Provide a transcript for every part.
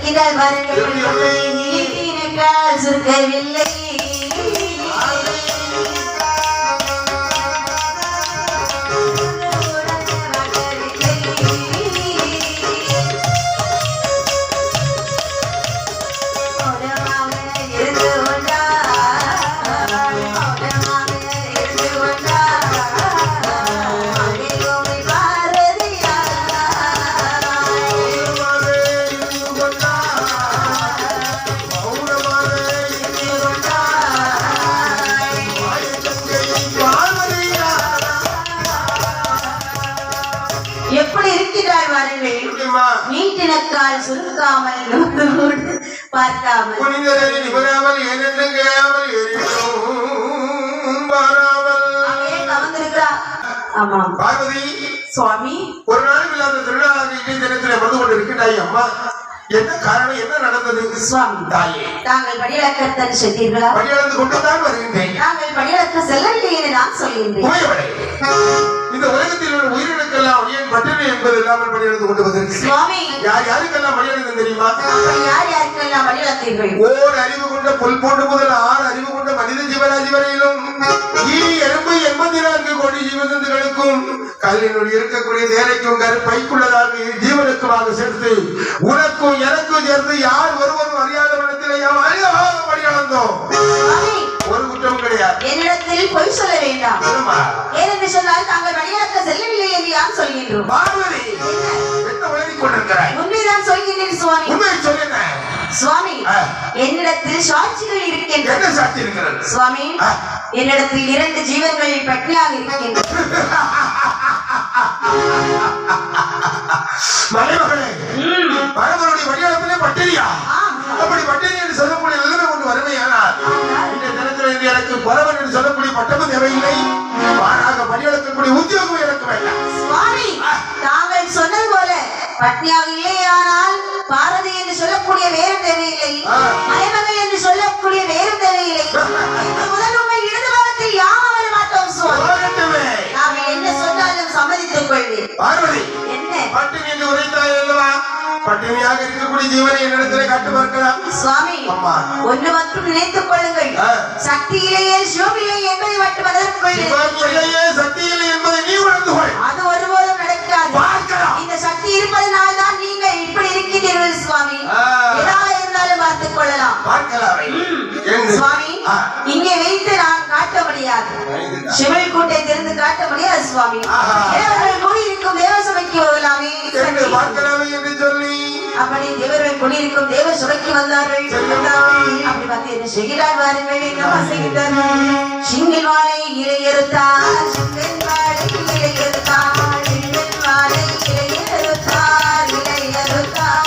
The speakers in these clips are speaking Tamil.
இருக்கிறார் வாருங்கள். நீட்டினக்கால் சுருக்கவில்லை. நீட்டினக்கால் சுருக்காமல் பார்க்காமல் ஆமாம் பார்வதி சுவாமி ஒரு நாளும் இல்லாத திருநாளாக தினத்தில் வந்து கொண்டு இருக்கின்றாய் அம்மா. என்ன காரணம், என்ன நடந்தது? சுவாமி தாயே, தாங்கள் படியிழக்கத்தான் சென்றீர்களா? படியிழந்து கொண்டுதான் வருகின்றேன். தாங்கள் படியிழக்க செல்லவில்லை என்று நான் சொல்கின்றேன். இந்த உலகத்தில் உள்ள உயிரினக்கெல்லாம் ஏன் பட்டினி என்பது இல்லாமல் படியிழந்து கொண்டு வந்திருக்கிறேன். சுவாமி யார் யாருக்கெல்லாம் படியிழந்து தெரியுமா? யார் யாருக்கெல்லாம் படியிழந்தீர்கள்? ஓர் அறிவு கொண்ட புல் போன்று முதல் 6 அறிவு கொண்ட மனித ஜீவராஜி வரையிலும் எறும்பு 84 கோடி ஜீவஜந்துகளுக்கும் கல்லினுள் இருக்கக்கூடிய தேரைக்கும் கருப்பைக்குள்ளதாக ஜீவனுக்குமாக சேர்த்து உனக்கும் எனக்கும் சேர்த்து யார் ஒருவரும் அறியாத வனத்திலே அழியாக படியிழந்தோம். ஒரு குற்றம் கிடையாது. என்னிடத்தில் பொய் சொல்ல வேண்டாம். ஏனென்று சொன்னால் தாங்கள் படியிழக்க செல்லவில்லை என்று யார் சொல்கின்றோம்? உண்மைதான் சொல்கின்றேன் சுவாமி. உண்மை சொல்லுங்க சுவாமி. என்னிடத்தில் சாட்சிகள் இருக்கின்றன. என்ன சாட்சி இருக்கிறது சுவாமி? என்னிடத்தில் 2 ஜீவன்கள் பட்டினியாக இருக்கின்றன. மலைமகளே, பரமனுடைய வடிவத்திலே பட்டினியா? அப்படி பட்டினி என்று சொல்லக்கூடிய நிலைமை ஒன்று வறுமையானால் இந்த தினத்தில் எனக்கு பரவன் என்று சொல்லக்கூடிய பட்டமும் தேவையில்லை, மாறாக பணியெடுக்கக்கூடிய உத்தியோகம் எனக்கு வேண்டாம். சுவாமி, தாங்கள் சொன்னது போல பட்டினியாக இல்லையானால் பாரதி என்று சொல்லக்கூடிய வேறு தேவையில்லை, மலைமகள் என்று சொல்லக்கூடிய வேறு தேவையில்லை. முதல் உங்கள் இடது பாகத்தில் யாரும் வர மாட்டோம் சுவாமி. நாங்கள் என்ன சொன்னாலும் சம்மதித்துக் கொள்வேன். பார்வதி, என்ன பட்டினி என்று உரைத்தாய் அல்லவா? பட்டினியாக இருக்கக்கூடிய ஜீவனை என்னிடத்திலே காட்டு பார்க்கலாம் சுவாமி. ஒன்று மட்டும் நினைத்துக் கொள்ளுங்கள், சக்தியிலேயே சிவமில்லை என்பதை மட்டும் சக்தியில்லை என்பதை நீ உணர்ந்து கொள். அது ஒருபோதும் நடக்காது. இந்த சக்தி இருப்பதனால் தான் நீங்கள் இப்படி இருக்கின்றீர்கள் சுவாமி. ஏதாவது இருந்தாலும் பார்த்துக் கொள்ளலாம் சுவாமி. இங்கே வைத்து நான் காட்ட முடியாது, சிவல் கூட்டை திறந்து காட்ட முடியாது சுவாமி. தேவர்கள் கூடியிருக்கும் தேவ சபைக்கு வரலாமே என்று சொல்லி அப்படி தேவர்கள் கூடியிருக்கும் தேவ சபைக்கு வந்தார்கள். அப்படி பார்த்து என்ன செய்கிறார் வாருங்கள். என்ன செய்கிறார்கள்? சிங்கில் வாழை இலையறுத்தார், சிங்கில் வாழை இலையறுத்தார், சிங்கில் வாழை இலையறுத்தார், இலையறுத்தார்.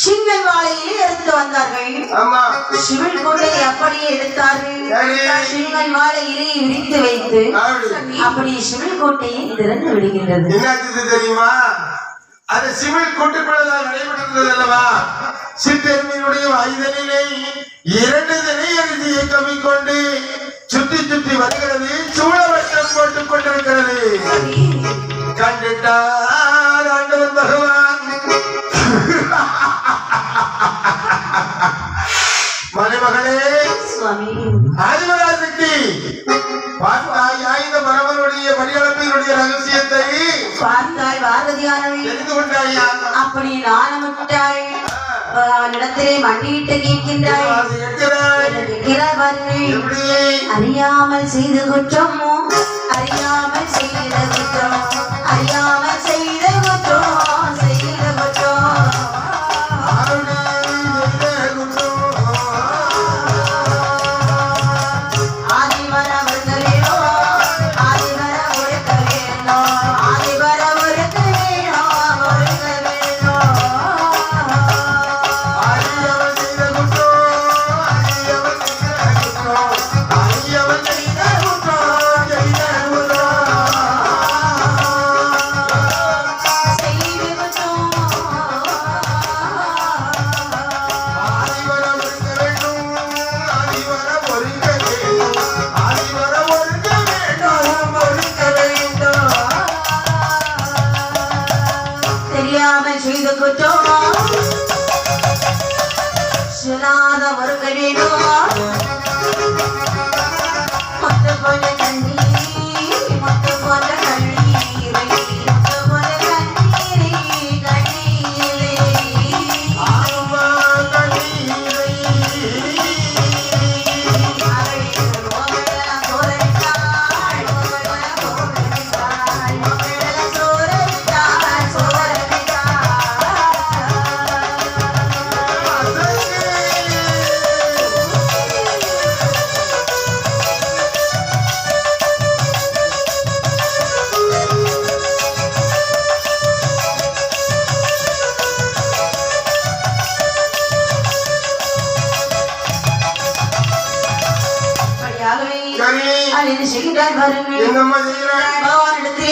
சிங்கன் வாழையிலே எடுத்து வந்தார்கள். சிவன் கோட்டை அப்படியே எடுத்தார்கள். சிங்கன் வாழையிலே விரித்து வைத்து அப்படி சிவன் கோட்டையை திறந்து விடுகின்றது. தெரியுமா? அது சிவில் கூட்டுக்குள்ளதான் நடைபெற்ற இருக்கின்றது அல்லவா? சிற்றெருமையினுடைய வாய்தலிலே 2 தினை அரிசியை கவிக்கொண்டு சுற்றி சுற்றி வருகிறது, சூழவட்டம் போட்டுக் கொண்டிருக்கிறது. கண்டுட்டார் ஆண்டவர் பகவான். மலைமகளே ஆதிபராசக்தி, பார்த்தாயா இந்த மரபனுடைய பணியளப்பினுடைய ரகசியத்தை? பார்த்தாய் பார்வதியானவை தெரிந்து கொண்டாயா? அப்படி நாணமிட்டாய் இடத்திலே மண்டியிட்டு கேட்கின்றாய். அறியாமல் செய்த குற்றமோ, அறியாமல் செய்த குற்றம், அறியாமல் செய்த குற்றம், செய்த குற்றம்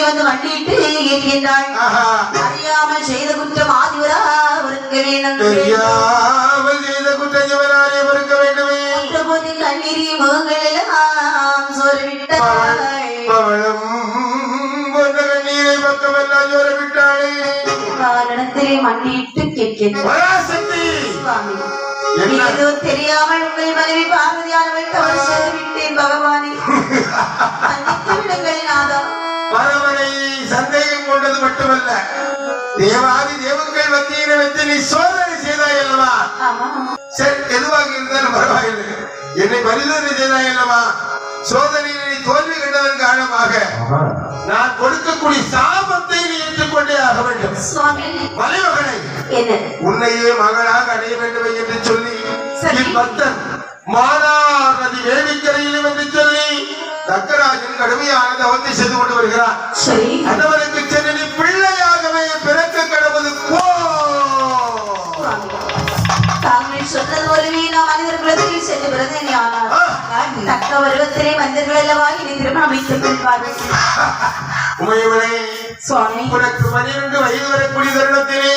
வந்து வண்டியிட்டு கேட்கின்றாள். அறியாமல் செய்த குற்றம் ஆதிவரா ஒருக்க வேண்டும், தெரியாமல் செய்த குற்றம் இவராலே ஒருக்க வேண்டுமே. கண்ணீரி முகங்கள் எல்லாம் சோர்விட்டாள். கண்ணீரை பக்கமெல்லாம் சோர்விட்டாளே. இடத்திலே மண்டியிட்டு கேட்கின்றாள். ஏதோ தெரியாமல் உங்கள் மனைவி பார்வதியானவள் தவறு செய்து விட்டேன் பகவானே, மன்னித்து விடுங்கள் நாதா. பரவனை சந்தேகம் கொண்டது மட்டுமல்ல, தேவாதி தேவங்கள் மத்தியில வைத்து நீ சோதனை செய்தாய் அல்லவா? சரி, எதுவாக இருந்தாலும் பரவாயில்லை, என்னை பரிசோதனை செய்தாய் அல்லவா? சோதனையில் நீ தோல்வி கண்டதன் காரணமாக நான் கொடுக்கக்கூடிய சாபத்தை நீ ஏற்றுக்கொண்டே ஆக வேண்டும். மலைமகனை உன்னையே மகளாக அடைய வேண்டும் என்று சொல்லி பக்தன் மானார் நதி வேடிக்கரையிலும் என்று சொல்லி தக்கராஜன் கடுமையான தவத்தை செய்து கொண்டு வருகிறார். அந்தவனுக்கு சென்று நீ பிள்ளையாகவே பிறக்க கடவுது போ. சொன்னது ஒரு வீணா மனிதர் குலத்தில் சென்று பிறந்தேன். தக்க பருவத்திலே மனிதர்கள் அல்லவா இனி திருமணம் அமைத்துக் கொள்வார்கள். உனக்கு 12 வயது வரக்கூடிய தருணத்திலே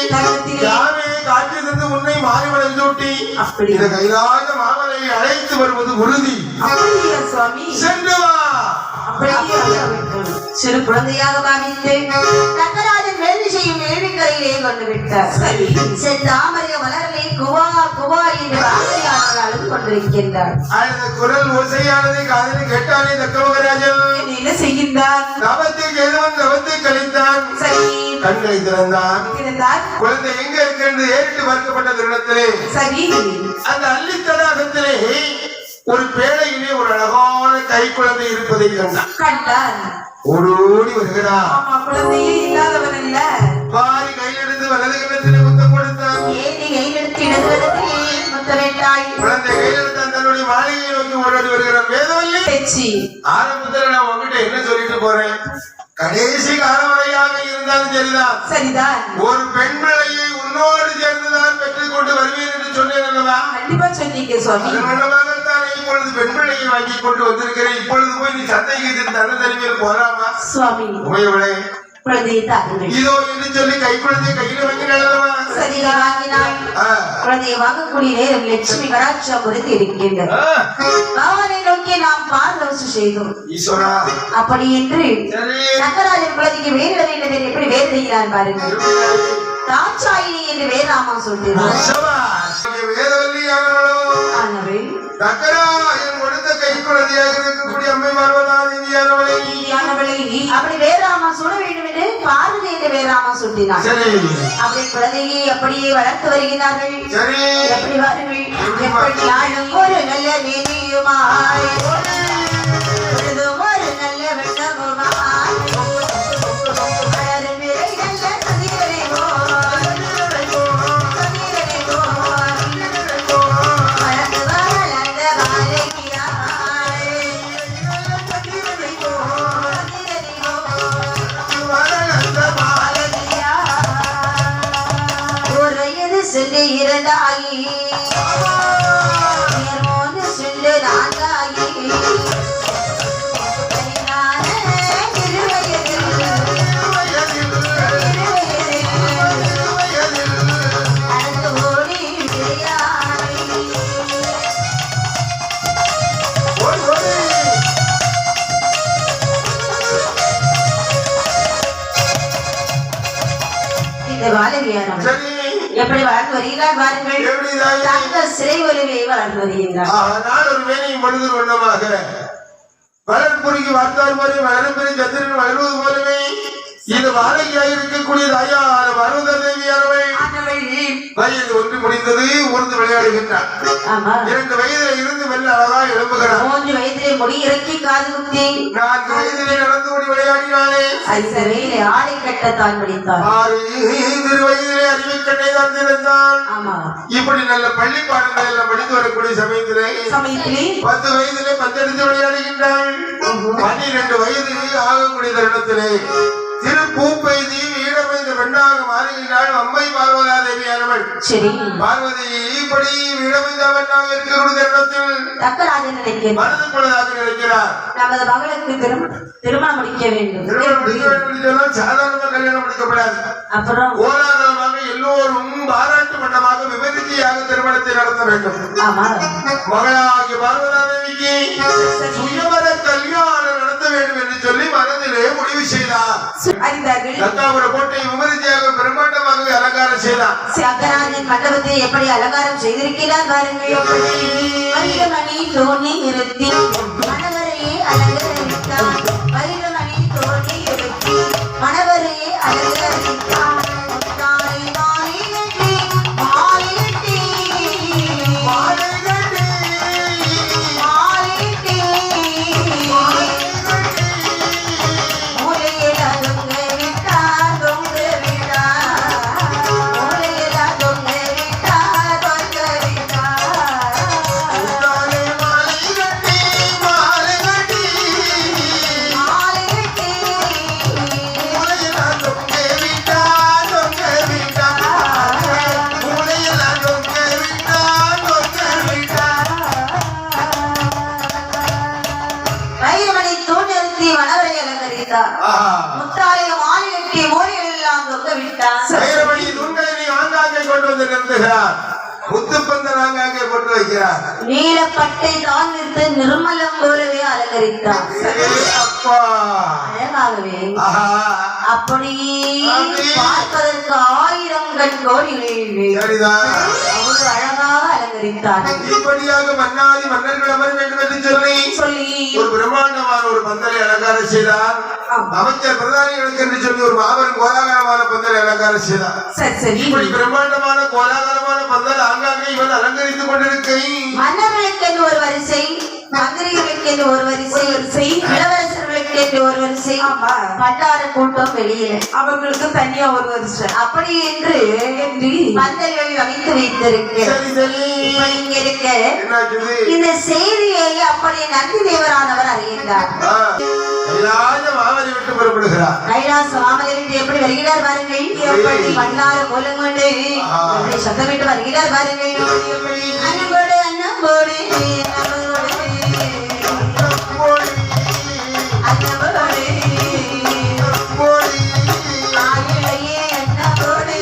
யாவே காட்சி தந்து உன்னை மாறிமலை சூட்டி இந்த கைலாய மாமலையை அழைத்து வருவது உறுதி. சென்று வா. சிறு குழந்தையாக பாவித்து தக்கராஜன் வேள்வி செய்யும் வேள்விக்கரையிலே கொண்டு விட்டார். செந்தாமரைய மலர்களை குவா குவா என்று ஆசையாளர்கள் அழுது கொண்டிருக்கின்றார். குரல் ஓசையானதை காதலில் கேட்டானே தக்கமகராஜன் என்ன செய்கின்றார்? தவத்தை கேதவன் தவத்தை கழித்தான். கண்களை திறந்தான். குழந்தை எங்க இருக்கு என்று ஏறிட்டு பார்க்கப்பட்ட தருணத்திலே அந்த அள்ளி தடாகத்திலே ஒரு பேழையிலே ஒரு அழகான கை குழந்தை இருப்பதை கண்டார். ஓடோடி வருகிறார். குழந்தையே இல்லாதவன் அல்ல. பாரி கையில் எடுத்து வலது கணத்திலே முத்தம் கொடுத்தான். குழந்தை கையில் எடுத்தான். தன்னுடைய மாளிகையை நோக்கி ஓடோடி வருகிறார். வேதவல்லி, ஆரம்பத்தில் நான் உங்ககிட்ட என்ன சொல்லிட்டு போறேன், கடைசி காலவரையாக இருந்தாலும் சரிதான், ஒரு பெண் பிள்ளையை உன்னோடு சேர்ந்துதான் பெற்றுக் கொண்டு வருவேன் என்று சொன்னேன் அல்லவா? கண்டிப்பா சொன்னீங்க சுவாமி. இப்பொழுது பெண் பிள்ளையை வாங்கி கொண்டு வந்திருக்கிறேன். இப்பொழுது போய் நீ சந்தைக்கு தன்ன தனிமையில் போறாமா? சுவாமி இதோ என்று சொல்லி கை குழந்தை கையில வாங்கினாலவா? சரியா வாங்கினாள். குழந்தையை வாங்கக்கூடிய நேரம் லட்சுமி கடாட்சம் பொறுத்து இருக்கின்றது. பகவானை நோக்கி நாம் பார்வசு செய்தோம். அப்படி என்று சக்கராஜன் குழந்தைக்கு வேறு வேண்டும் எப்படி வேறு செய்கிறார் பாருங்கள். தாட்சாயினி என்று வேறாமா சொல்கிறார். அப்படி வேறாமா சொல்ல வேண்டும் என்று பார்வதி என்று வேறாமா சொல்லினார். அப்படி குழந்தையை அப்படியே வளர்த்து வருகிறார்கள். எப்படி வாருங்கள், எப்படி ஆளும் ஒரு நல்ல மேனியுமாய் ஒரு நல்ல வெள்ளமுமாய் சென்று இரண்டாயி சென்று நான்காயி எப்படி வளர்ந்து வருகிறார் பாருங்கள். தங்கள் சிறை ஒளிவை வளர்ந்து வருகின்றார். ஆனால் ஒரு வேலையும் பொழுது கொண்டமாக வளர்ப்புரிக்கு வார்த்தார் போல வளர்ப்பெரிய சந்திரன் வளர்வது போலவே இது வாடகையாக இருக்கக்கூடிய தாயா பர்வத தேவியானவள் வயது ஒன்று முடிந்தது ஊர்ந்து விளையாடுகின்றார். 2 வயதில இருந்து மெல்ல அழகா எழுப்புகிறார். 3 வயதிலே முடி இறக்கி காது குத்தி 4 வயதிலே நடந்து ஓடி விளையாடினானே. 5 வயதிலே ஆடை கட்டத்தான் படித்தார். 6 வயதிலே அறிவை கட்டை தான் திறந்தான். இப்படி நல்ல பள்ளி பாடங்கள் எல்லாம் படித்து வரக்கூடிய சமயத்திலே 10 வயதிலே பந்தெடுத்து விளையாடுகின்றாள். 12 வயது ஆகக்கூடிய தருணத்திலே திரு பூப்பெய்தி வீடமைந்த பெண்ணாக மாறுகின்றாள் அம்மை பார்வதா தேவியானவள். பார்வதி இப்படி வீடமைந்த பெண்ணாக இருக்கக்கூடிய தருணத்தில் மனதுக்குள்ளதாக நினைக்கிறார். நமது மகளுக்கு திருமணம் முடிக்க வேண்டும். திருமணம் முடிக்க வேண்டும் சாதாரணமாக கல்யாணம் முடிக்கப்படாது. அப்புறம் கோலாகலமாக எல்லோரும் பாராட்டு மண்டமாக விபரீதியாக திருமணத்தை நடத்த வேண்டும். மகளாகிய பார்வதா தேவிக்கு சுயவர கல்யாணம் நடத்த வேண்டும் என்று சொல்லி மனதிலே முடிவு செய்தார். கோட்டை விமரிசையாக பிரம்மாண்டமாகவே அலங்காரம் செய்தார். சக்கராஜன் மண்டபத்தை எப்படி அலங்காரம் செய்திருக்கிறார் பாருங்கள். மணி தோணி நிறுத்தி மணவரையே அலங்கரித்தார். மணி தோணி நிறுத்தி மணவரையே அலங்கரித்தார். முத்தாலயம் ஆலயத்தை மோரிகள் எல்லாம் தொங்க விட்டார். ஆங்காங்கே கொண்டு வந்து நிறுத்துகிறார். முத்துப்பந்தனாங்க போட்டு வைக்கிறார். நீலப்பட்டை தான் நிறுத்து நிர்மலம் போலவே அலங்கரித்தார். அழகாகவே அப்படி பார்ப்பதற்கு 1000 கண் கோடிகள் அழகாக அலங்கரித்தார். இப்படியாக மன்னாதி மன்னர்கள் அமர வேண்டும் என்று சொல்லி ஒரு பிரம்மாண்டமான ஒரு பந்தலை அலங்காரம் செய்தார். அமைச்சர் பிரதானிகளுக்கு என்று சொல்லி ஒரு மாபெரும் கோலாகலமான பந்தலை அலங்காரம் செய்தார். இப்படி பிரம்மாண்டமான கோலாகலமான பந்தல் ஆங்காங்கே இவன் அலங்கரித்துக் கொண்டிருக்க மன்னர்களுக்கு என்று ஒரு வரிசை, மந்திரிகளுக்கு என்று ஒரு வரிசை, இளவரசர்களுக்கு என்று ஒரு வரிசை, பண்டார கூட்டம் வெளியே அவர்களுக்கு தனியா ஒரு வரிசை, அப்படி என்று பந்தல்கள் அமைத்து வைத்திருக்க இந்த செய்தியை அப்படி நந்தி தேவரானவர் அறிந்தார். கைலாச மாமனிட்டு எப்படி வருகிறார் பாருங்கள். எப்படி பண்டார கோலம் கொண்டு சத்தமிட்டு வருகிறார் பாருங்கள். அன்னம்போடு அன்னம்போடு ஆயிழையே அன்னம்போடு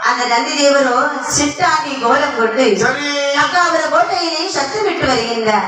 அந்த நந்தி தேவரோ சிட்டாண்டி கோலம் கொண்டு சரி அக்காபுர கோட்டையிலே சத்தமிட்டு வருகின்றார்.